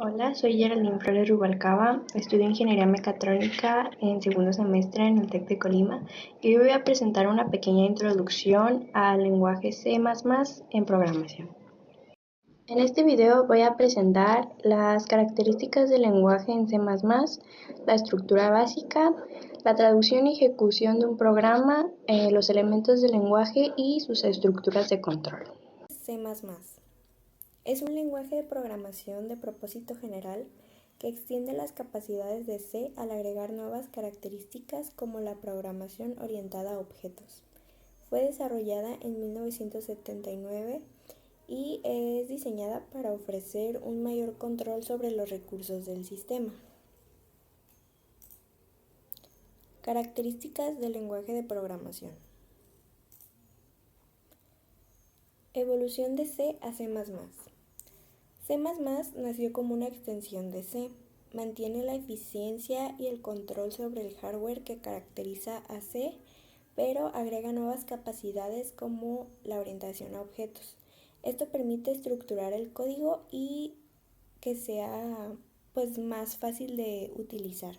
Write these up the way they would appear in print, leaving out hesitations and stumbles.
Hola, soy Geraldine Flores Rubalcaba, estudio Ingeniería Mecatrónica en segundo semestre en el TEC de Colima y hoy voy a presentar una pequeña introducción al lenguaje C++ en programación. En este video voy a presentar las características del lenguaje en C++, la estructura básica, la traducción y ejecución de un programa, los elementos del lenguaje y sus estructuras de control. C++ es un lenguaje de programación de propósito general que extiende las capacidades de C al agregar nuevas características como la programación orientada a objetos. Fue desarrollada en 1979 y es diseñada para ofrecer un mayor control sobre los recursos del sistema. Características del lenguaje de programación. Evolución de C a C++. C++ nació como una extensión de C. Mantiene la eficiencia y el control sobre el hardware que caracteriza a C, pero agrega nuevas capacidades como la orientación a objetos. Esto permite estructurar el código y que sea más fácil de utilizar.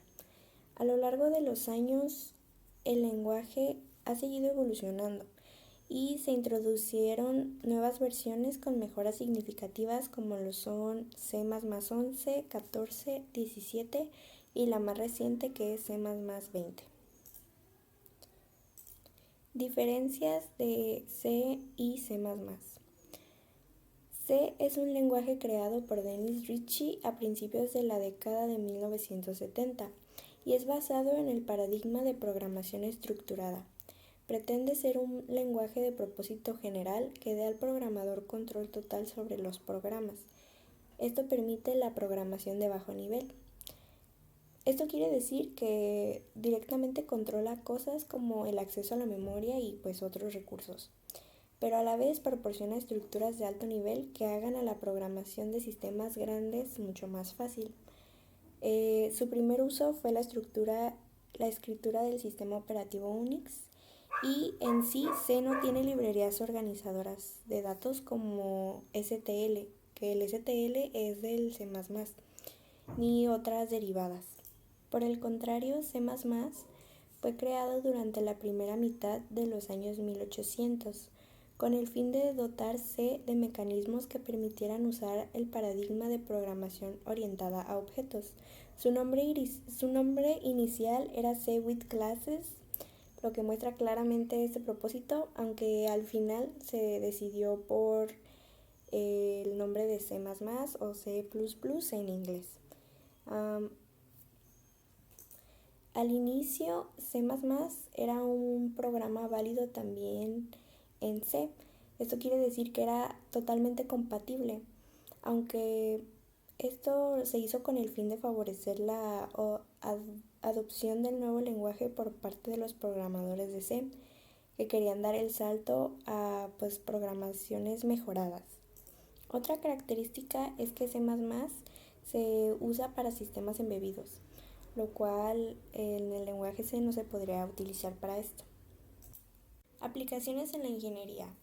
A lo largo de los años, el lenguaje ha seguido evolucionando y se introducieron nuevas versiones con mejoras significativas como lo son C++ 11, 14, 17 y la más reciente que es C++ 20. Diferencias de C y C++. C es un lenguaje creado por Dennis Ritchie a principios de la década de 1970 y es basado en el paradigma de programación estructurada. Pretende ser un lenguaje de propósito general que dé al programador control total sobre los programas. Esto permite la programación de bajo nivel. Esto quiere decir que directamente controla cosas como el acceso a la memoria y otros recursos, pero a la vez proporciona estructuras de alto nivel que hagan a la programación de sistemas grandes mucho más fácil. Su primer uso fue la escritura del sistema operativo Unix, y en sí C no tiene librerías organizadoras de datos como STL, que el STL es del C++, ni otras derivadas. Por el contrario, C++ fue creado durante la primera mitad de los años 1800, con el fin de dotar C de mecanismos que permitieran usar el paradigma de programación orientada a objetos. Su nombre inicial era C with Classes, lo que muestra claramente este propósito, aunque al final se decidió por el nombre de C++ o C++ en inglés. Al inicio, C++ era un programa válido también en C. Esto quiere decir que era totalmente compatible, aunque esto se hizo con el fin de favorecer la adopción del nuevo lenguaje por parte de los programadores de C, que querían dar el salto a programaciones mejoradas. Otra característica es que C++ se usa para sistemas embebidos, lo cual en el lenguaje C no se podría utilizar para esto. Aplicaciones en la ingeniería.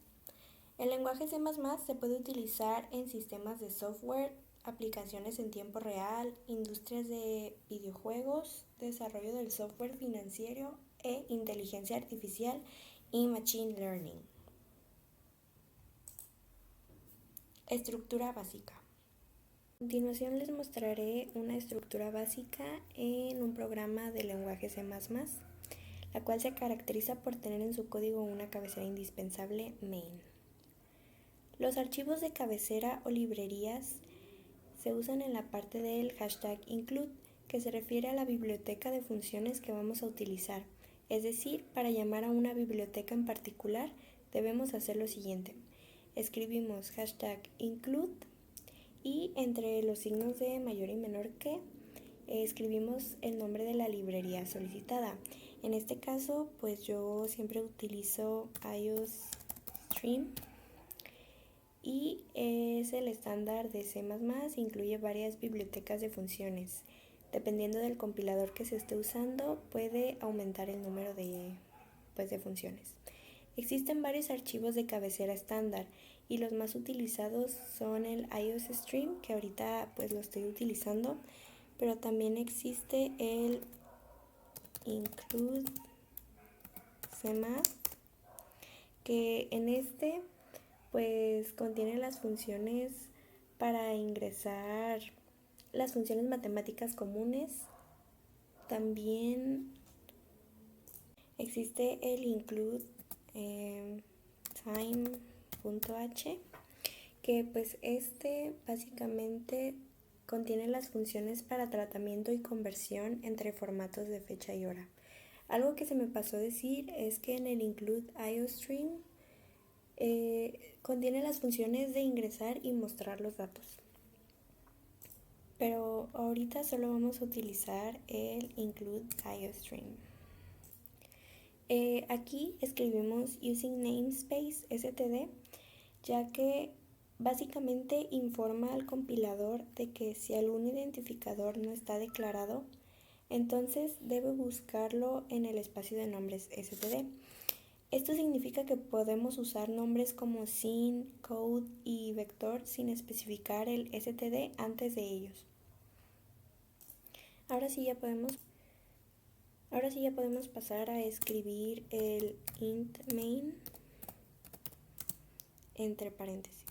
El lenguaje C++ se puede utilizar en sistemas de software, aplicaciones en tiempo real, industrias de videojuegos, desarrollo del software financiero e inteligencia artificial y machine learning. Estructura básica. A continuación les mostraré una estructura básica en un programa de lenguaje C++, la cual se caracteriza por tener en su código una cabecera indispensable main. Los archivos de cabecera o librerías se usan en la parte del hashtag include, que se refiere a la biblioteca de funciones que vamos a utilizar. Es decir, para llamar a una biblioteca en particular debemos hacer lo siguiente. Escribimos hashtag include y entre los signos de mayor y menor que escribimos el nombre de la librería solicitada. En este caso, yo siempre utilizo IOStream y es el estándar de C++, incluye varias bibliotecas de funciones. Dependiendo del compilador que se esté usando, puede aumentar el número de funciones. Existen varios archivos de cabecera estándar y los más utilizados son el IOStream, que ahorita pues lo estoy utilizando, pero también existe el include CMath, que en este pues contiene las funciones para ingresar las funciones matemáticas comunes. También existe el include time.h, que pues este básicamente contiene las funciones para tratamiento y conversión entre formatos de fecha y hora. Algo que se me pasó a decir es que en el include IOStream contiene las funciones de ingresar y mostrar los datos. Pero ahorita solo vamos a utilizar el include IOStream. Aquí escribimos using namespace std, ya que básicamente informa al compilador de que si algún identificador no está declarado, entonces debe buscarlo en el espacio de nombres std. Esto significa que podemos usar nombres como sin, code y vector sin especificar el std antes de ellos. Ahora sí ya podemos pasar a escribir el int main entre paréntesis.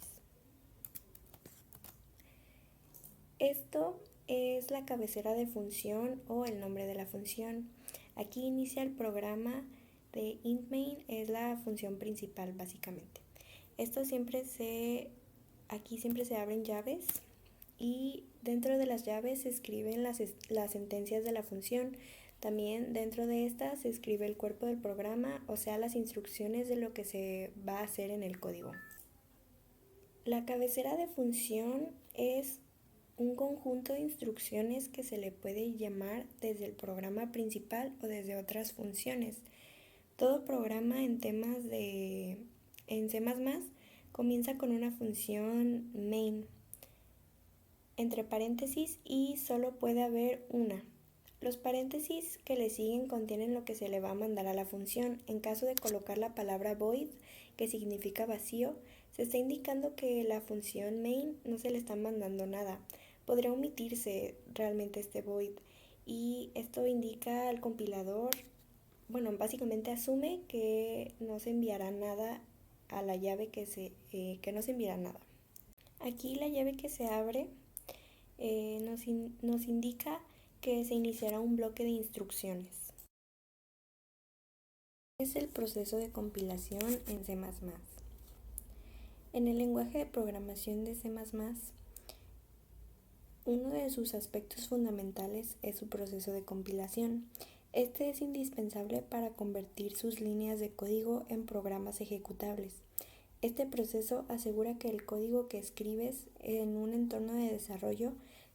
Esto es la cabecera de función o el nombre de la función. Aquí inicia el programa de int main, es la función principal básicamente. Aquí siempre se abren llaves y dentro de las llaves se escriben las sentencias de la función. También dentro de estas se escribe el cuerpo del programa, o sea, las instrucciones de lo que se va a hacer en el código. La cabecera de función es un conjunto de instrucciones que se le puede llamar desde el programa principal o desde otras funciones. Todo programa en C++ comienza con una función main entre paréntesis y solo puede haber una. Los paréntesis que le siguen contienen lo que se le va a mandar a la función. En caso de colocar la palabra void, que significa vacío, se está indicando que la función main no se le está mandando nada. Podría omitirse realmente este void y esto indica al compilador, básicamente asume que no se enviará nada a la llave que no se enviará nada. Aquí la llave que se abre nos indica que se iniciará un bloque de instrucciones. Es el proceso de compilación en C++. En el lenguaje de programación de C++, uno de sus aspectos fundamentales es su proceso de compilación. Este es indispensable para convertir sus líneas de código en programas ejecutables. Este proceso asegura que el código que escribes en un entorno de desarrollo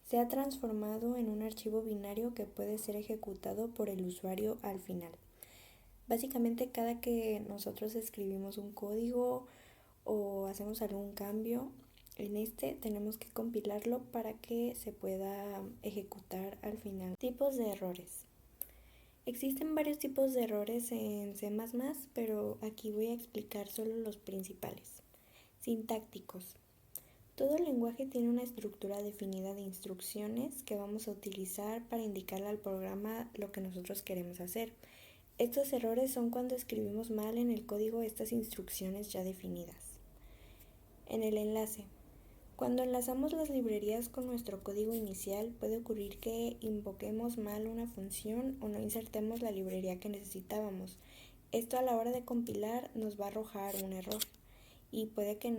sea transformado en un archivo binario que puede ser ejecutado por el usuario al final. Básicamente, cada que nosotros escribimos un código o hacemos algún cambio en tenemos que compilarlo para que se pueda ejecutar al final. Tipos de errores. Existen varios tipos de errores en C++, pero aquí voy a explicar solo los principales. Sintácticos. Todo lenguaje tiene una estructura definida de instrucciones que vamos a utilizar para indicarle al programa lo que nosotros queremos hacer. Estos errores son cuando escribimos mal en el código estas instrucciones ya definidas. En el enlace. Cuando enlazamos las librerías con nuestro código inicial, puede ocurrir que invoquemos mal una función o no insertemos la librería que necesitábamos. Esto a la hora de compilar nos va a arrojar un error y puede que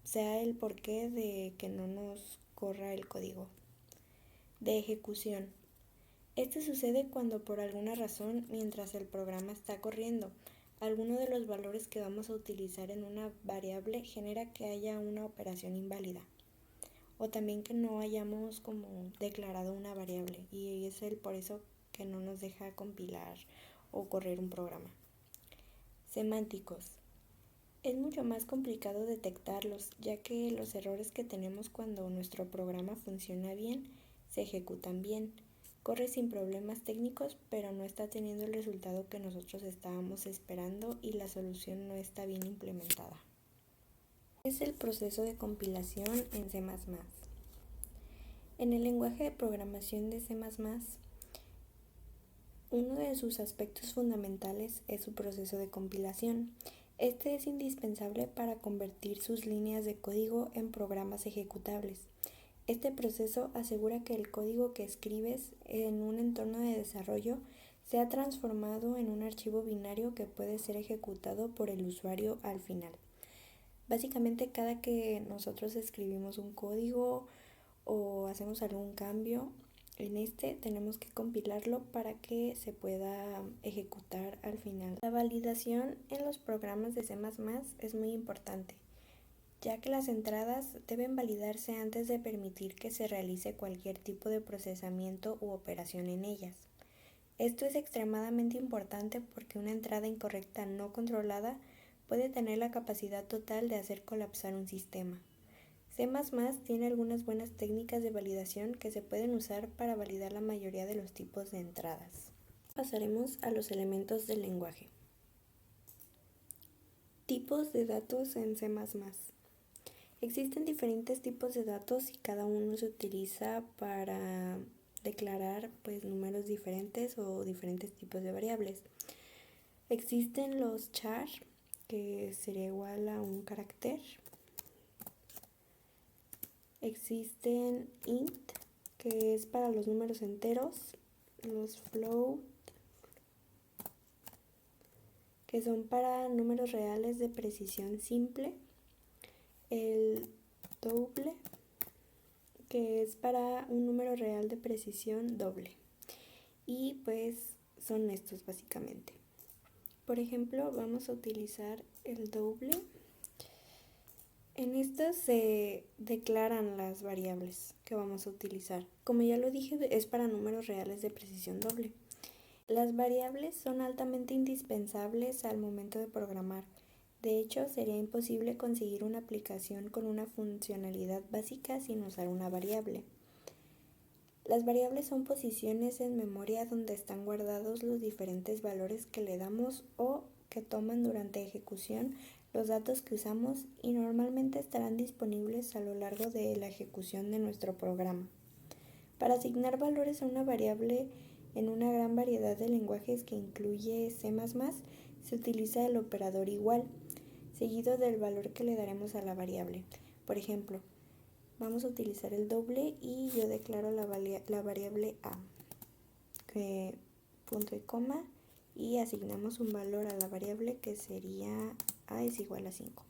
sea el porqué de que no nos corra el código. De ejecución. Este sucede cuando por alguna razón, mientras el programa está corriendo, alguno de los valores que vamos a utilizar en una variable genera que haya una operación inválida. O también que no hayamos declarado una variable y es por eso que no nos deja compilar o correr un programa. Semánticos. Es mucho más complicado detectarlos, ya que los errores que tenemos cuando nuestro programa funciona bien, se ejecutan bien, corre sin problemas técnicos, pero no está teniendo el resultado que nosotros estábamos esperando y la solución no está bien implementada. Es el proceso de compilación en C++. En el lenguaje de programación de C++, uno de sus aspectos fundamentales es su proceso de compilación. Este es indispensable para convertir sus líneas de código en programas ejecutables. Este proceso asegura que el código que escribes en un entorno de desarrollo sea transformado en un archivo binario que puede ser ejecutado por el usuario al final. Básicamente, cada que nosotros escribimos un código o hacemos algún cambio en tenemos que compilarlo para que se pueda ejecutar al final. La validación en los programas de C++ es muy importante, ya que las entradas deben validarse antes de permitir que se realice cualquier tipo de procesamiento u operación en ellas. Esto es extremadamente importante porque una entrada incorrecta no controlada puede tener la capacidad total de hacer colapsar un sistema. C++ tiene algunas buenas técnicas de validación que se pueden usar para validar la mayoría de los tipos de entradas. Pasaremos a los elementos del lenguaje. Tipos de datos en C++. Existen diferentes tipos de datos y cada uno se utiliza para declarar números diferentes o diferentes tipos de variables. Existen los char, que sería igual a un carácter. Existen int, que es para los números enteros, los float, que son para números reales de precisión simple, el double, que es para un número real de precisión doble, y son estos básicamente. Por ejemplo, vamos a utilizar el double. En esto se declaran las variables que vamos a utilizar. Como ya lo dije, es para números reales de precisión doble. Las variables son altamente indispensables al momento de programar. De hecho, sería imposible conseguir una aplicación con una funcionalidad básica sin usar una variable. Las variables son posiciones en memoria donde están guardados los diferentes valores que le damos o que toman durante ejecución los datos que usamos y normalmente estarán disponibles a lo largo de la ejecución de nuestro programa. Para asignar valores a una variable en una gran variedad de lenguajes que incluye C++, se utiliza el operador igual, seguido del valor que le daremos a la variable. Por ejemplo, vamos a utilizar el doble y yo declaro la variable a, punto y coma, y asignamos un valor a la variable que sería a es igual a 5.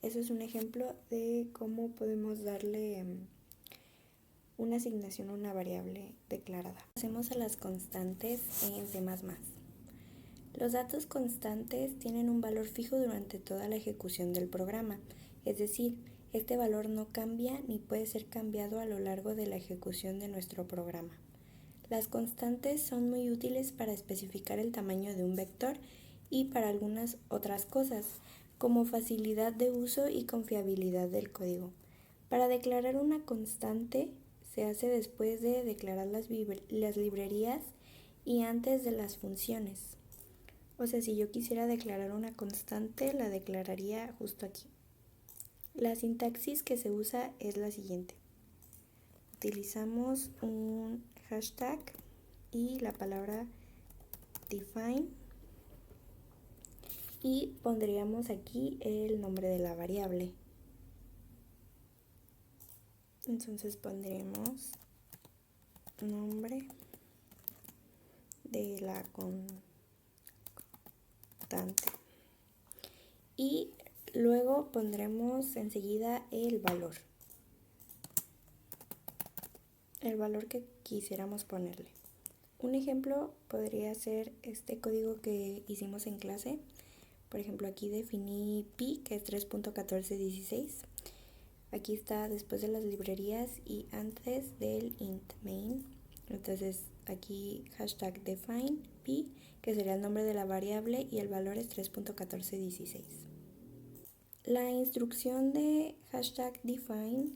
Eso es un ejemplo de cómo podemos darle una asignación a una variable declarada. Pasemos a las constantes en C++. Los datos constantes tienen un valor fijo durante toda la ejecución del programa, es decir, este valor no cambia ni puede ser cambiado a lo largo de la ejecución de nuestro programa. Las constantes son muy útiles para especificar el tamaño de un vector y para algunas otras cosas, como facilidad de uso y confiabilidad del código. Para declarar una constante se hace después de declarar las librerías y antes de las funciones. O sea, si yo quisiera declarar una constante, la declararía justo aquí. La sintaxis que se usa es la siguiente. Utilizamos un hashtag y la palabra define y pondríamos aquí el nombre de la variable. Entonces pondremos nombre de la constante y luego pondremos enseguida el valor que quisiéramos ponerle. Un ejemplo podría ser este código que hicimos en clase. Por ejemplo, aquí definí pi, que es 3.1416. Aquí está después de las librerías y antes del int main. Entonces aquí hashtag define pi, que sería el nombre de la variable, y el valor es 3.1416. La instrucción de hashtag define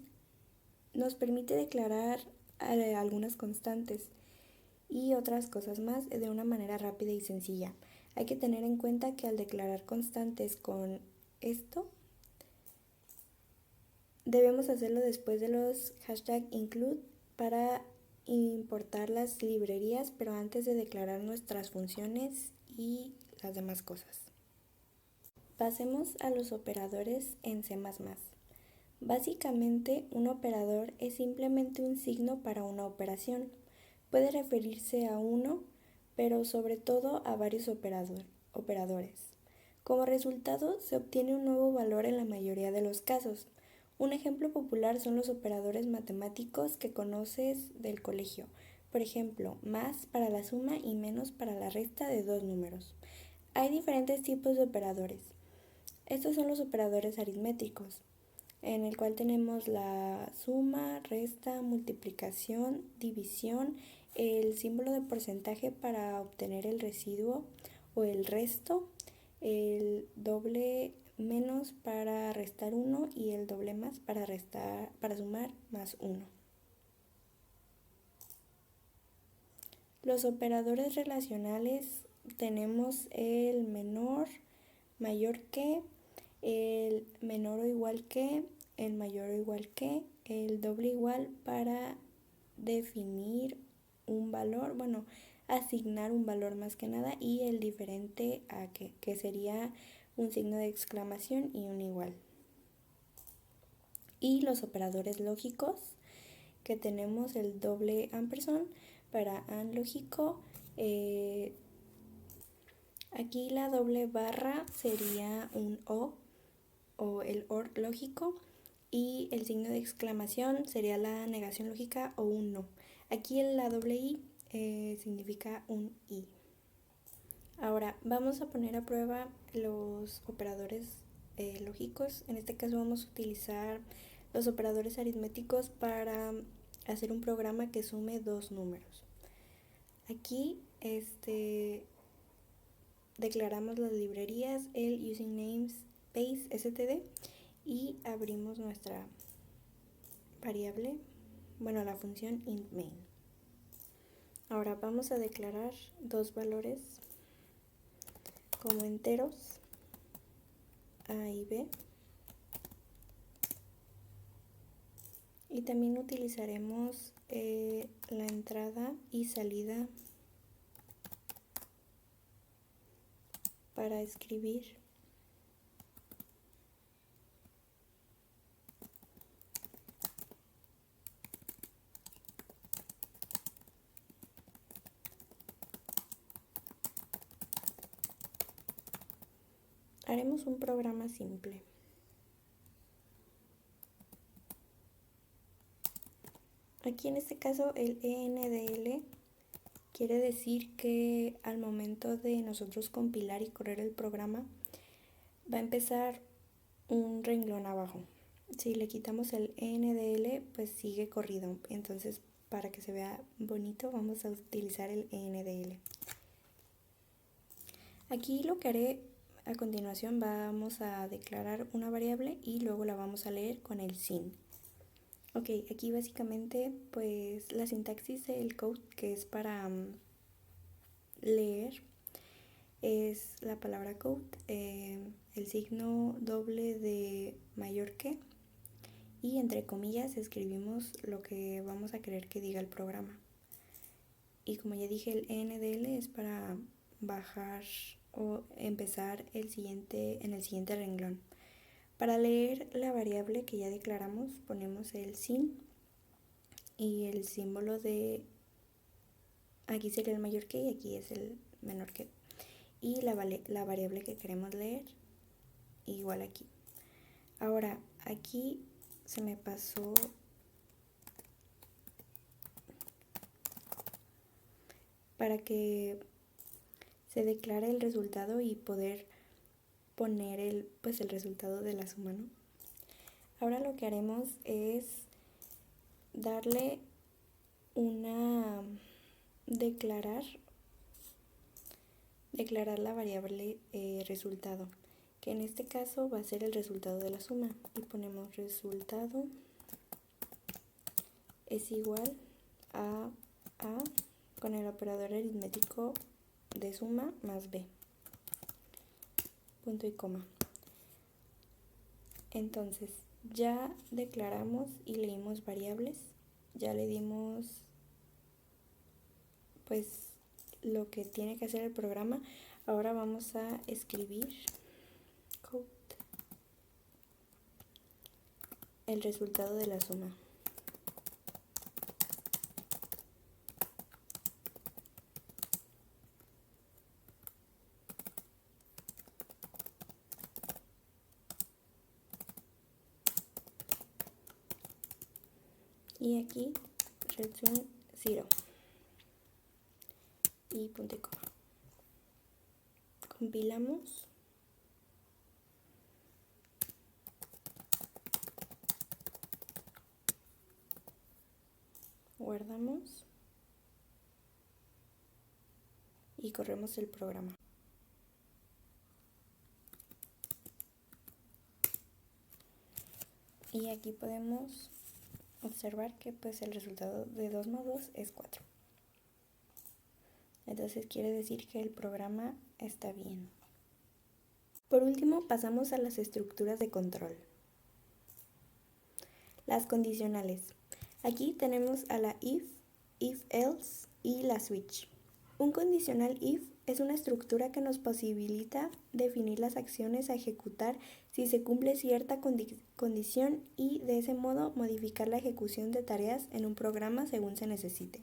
nos permite declarar algunas constantes y otras cosas más de una manera rápida y sencilla. Hay que tener en cuenta que al declarar constantes con esto, debemos hacerlo después de los #include para importar las librerías, pero antes de declarar nuestras funciones y las demás cosas. Pasemos a los operadores en C++. Básicamente, un operador es simplemente un signo para una operación. Puede referirse a uno, pero sobre todo a varios operadores. Como resultado, se obtiene un nuevo valor en la mayoría de los casos. Un ejemplo popular son los operadores matemáticos que conoces del colegio. Por ejemplo, más para la suma y menos para la resta de dos números. Hay diferentes tipos de operadores. Estos son los operadores aritméticos, en el cual tenemos la suma, resta, multiplicación, división, el símbolo de porcentaje para obtener el residuo o el resto, el doble menos para restar 1 y el doble más para sumar más 1. Los operadores relacionales tenemos el menor, mayor que, el menor o igual que, el mayor o igual que, el doble igual para definir un valor, asignar un valor más que nada, y el diferente a que sería un signo de exclamación y un igual. Y los operadores lógicos, que tenemos el doble ampersand para and lógico. Aquí la doble barra sería un o el OR lógico, y el signo de exclamación sería la negación lógica o un no. Aquí la doble I significa un I. Ahora vamos a poner a prueba los operadores lógicos. En este caso vamos a utilizar los operadores aritméticos para hacer un programa que sume dos números. Aquí declaramos las librerías, el using namespace std, y abrimos nuestra variable, la función int main. Ahora vamos a declarar dos valores como enteros, a y b, y también utilizaremos la entrada y salida para escribir haremos un programa simple. Aquí en este caso el ENDL quiere decir que al momento de nosotros compilar y correr el programa va a empezar un renglón abajo. Si le quitamos el ENDL, pues sigue corrido. Entonces, para que se vea bonito, vamos a utilizar el ENDL. Aquí lo que haré a continuación, vamos a declarar una variable y luego la vamos a leer con el sin. Ok, aquí básicamente pues la sintaxis del code, que es para leer, es la palabra code, el signo doble de mayor que, y entre comillas escribimos lo que vamos a querer que diga el programa. Y como ya dije, el ENDL es para bajar o empezar en el siguiente renglón. Para leer la variable que ya declaramos, ponemos el sin y el símbolo de, aquí sería el mayor que y aquí es el menor que, y la variable que queremos leer, igual aquí. Ahora aquí se me pasó para que se declare el resultado y poder poner el resultado de la suma, ¿no? Ahora lo que haremos es darle declarar la variable resultado, que en este caso va a ser el resultado de la suma, y ponemos resultado es igual a con el operador aritmético de suma más b, punto y coma. Entonces ya declaramos y leímos variables, ya le dimos pues lo que tiene que hacer el programa. Ahora vamos a escribir code, el resultado de la suma. Y aquí return 0 y punto y coma. Compilamos. Guardamos y corremos el programa. Y aquí podemos observar que pues el resultado de 2 más 2 es 4. Entonces quiere decir que el programa está bien. Por último, pasamos a las estructuras de control. Las condicionales. Aquí tenemos a la if, if-else y la switch. Un condicional if es una estructura que nos posibilita definir las acciones a ejecutar si se cumple cierta condición y de ese modo modificar la ejecución de tareas en un programa según se necesite.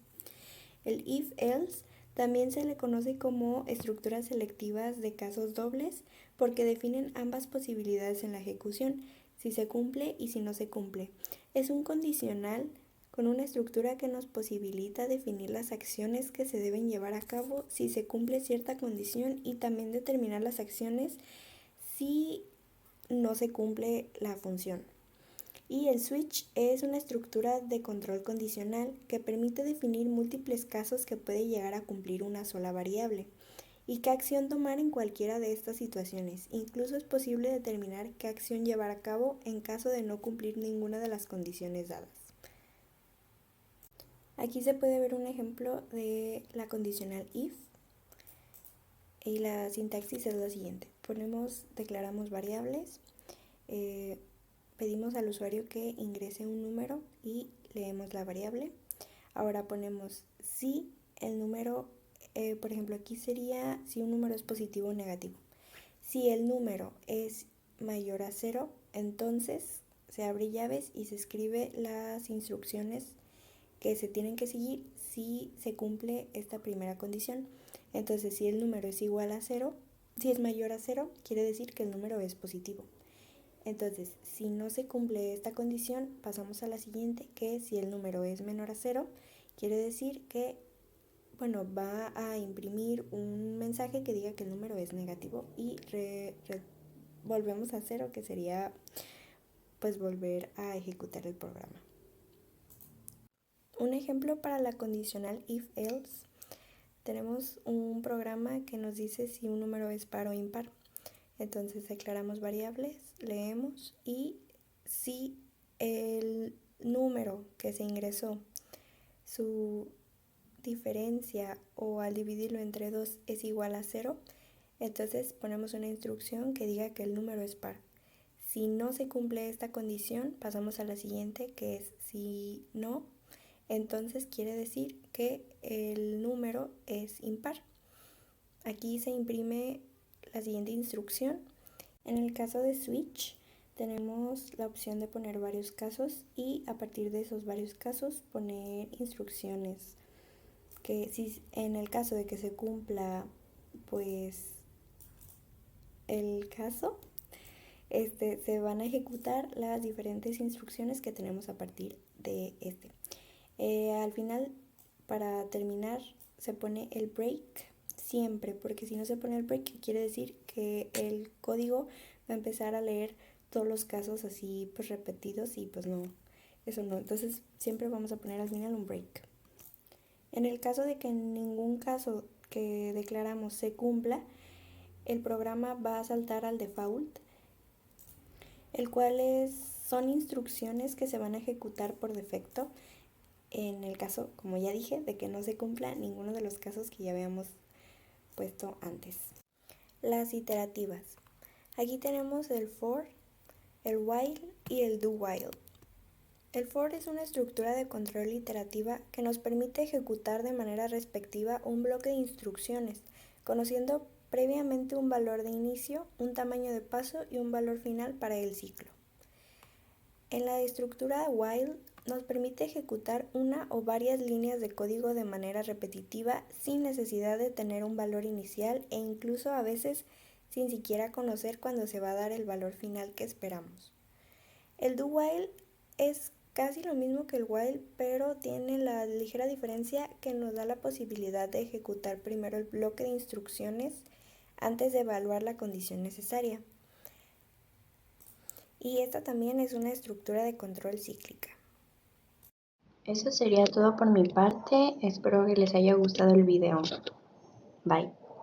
El if-else también se le conoce como estructuras selectivas de casos dobles porque definen ambas posibilidades en la ejecución, si se cumple y si no se cumple. Es un condicional con una estructura que nos posibilita definir las acciones que se deben llevar a cabo si se cumple cierta condición y también determinar las acciones si no se cumple la función. Y el switch es una estructura de control condicional que permite definir múltiples casos que puede llegar a cumplir una sola variable y qué acción tomar en cualquiera de estas situaciones. Incluso es posible determinar qué acción llevar a cabo en caso de no cumplir ninguna de las condiciones dadas. Aquí se puede ver un ejemplo de la condicional if y la sintaxis es la siguiente. Declaramos variables, pedimos al usuario que ingrese un número y leemos la variable. Ahora ponemos si el número, por ejemplo aquí sería si un número es positivo o negativo. Si el número es mayor a 0, entonces se abre llaves y se escribe las instrucciones que se tienen que seguir si se cumple esta primera condición. Entonces, si el número es igual a 0, si es mayor a 0, quiere decir que el número es positivo. Entonces, si no se cumple esta condición, pasamos a la siguiente, que si el número es menor a 0, quiere decir que, va a imprimir un mensaje que diga que el número es negativo y volvemos a 0, que sería, pues, volver a ejecutar el programa. Un ejemplo para la condicional if-else, tenemos un programa que nos dice si un número es par o impar. Entonces declaramos variables, leemos y si el número que se ingresó, su diferencia o al dividirlo entre 2 es igual a 0, entonces ponemos una instrucción que diga que el número es par. Si no se cumple esta condición, pasamos a la siguiente, que es si no, entonces quiere decir que el número es impar. Aquí se imprime la siguiente instrucción. En el caso de switch tenemos la opción de poner varios casos y a partir de esos varios casos poner instrucciones que si en el caso de que se cumpla pues el caso, se van a ejecutar las diferentes instrucciones que tenemos a partir de este. Al final, para terminar, se pone el break siempre, porque si no se pone el break quiere decir que el código va a empezar a leer todos los casos así pues repetidos y pues no, eso no. Entonces siempre vamos a poner al final un break. En el caso de que en ningún caso que declaramos se cumpla, el programa va a saltar al default, el cual son instrucciones que se van a ejecutar por defecto en el caso, como ya dije, de que no se cumpla ninguno de los casos que ya habíamos puesto antes. Las iterativas. Aquí tenemos el for, el while y el do while. El for es una estructura de control iterativa que nos permite ejecutar de manera respectiva un bloque de instrucciones, conociendo previamente un valor de inicio, un tamaño de paso y un valor final para el ciclo. En la estructura while nos permite ejecutar una o varias líneas de código de manera repetitiva sin necesidad de tener un valor inicial e incluso a veces sin siquiera conocer cuándo se va a dar el valor final que esperamos. El do while es casi lo mismo que el while, pero tiene la ligera diferencia que nos da la posibilidad de ejecutar primero el bloque de instrucciones antes de evaluar la condición necesaria. Y esta también es una estructura de control cíclica. Eso sería todo por mi parte. Espero que les haya gustado el video. Bye.